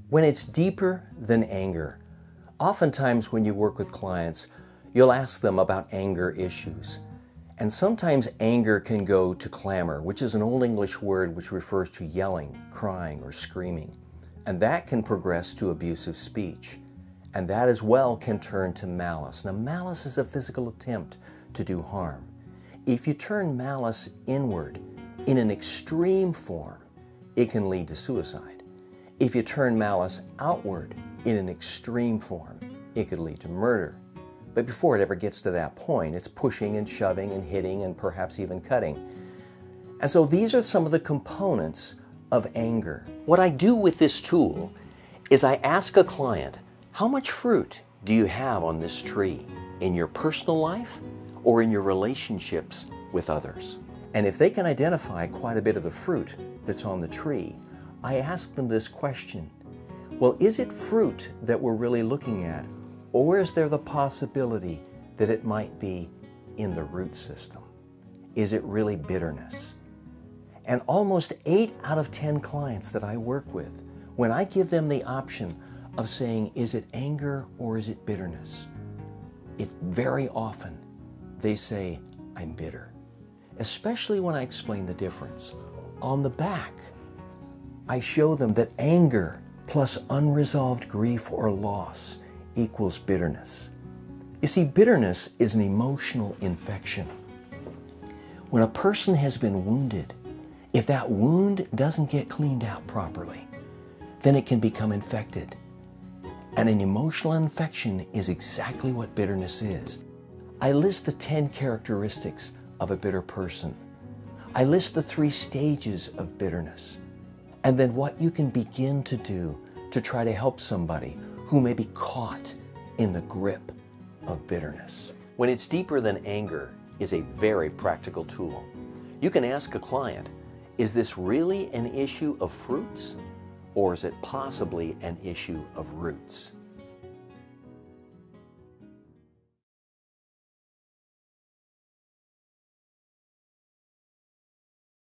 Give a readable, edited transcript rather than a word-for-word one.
When it's deeper than anger, oftentimes when you work with clients, you'll ask them about anger issues. And sometimes anger can go to clamor, which is an Old English word which refers to yelling, crying, or screaming. And that can progress to abusive speech. And that as well can turn to malice. Now, malice is a physical attempt to do harm. If you turn malice inward in an extreme form, it can lead to suicide. If you turn malice outward in an extreme form, it could lead to murder. But before it ever gets to that point, it's pushing and shoving and hitting and perhaps even cutting. And so these are some of the components of anger. What I do with this tool is I ask a client, how much fruit do you have on this tree in your personal life or in your relationships with others? And if they can identify quite a bit of the fruit that's on the tree, I ask them this question: well, is it fruit that we're really looking at, or is there the possibility that it might be in the root system? Is it really bitterness? And almost 8 out of 10 clients that I work with, when I give them the option of saying, is it anger or is it bitterness? Very often they say, I'm bitter. Especially when I explain the difference. On the back, I show them that anger plus unresolved grief or loss equals bitterness. You see, bitterness is an emotional infection. When a person has been wounded, if that wound doesn't get cleaned out properly, then it can become infected. And an emotional infection is exactly what bitterness is. I list the 10 characteristics of a bitter person. I list the 3 stages of bitterness. And then what you can begin to do to try to help somebody who may be caught in the grip of bitterness. When it's deeper than anger is a very practical tool. You can ask a client, is this really an issue of fruits, or is it possibly an issue of roots?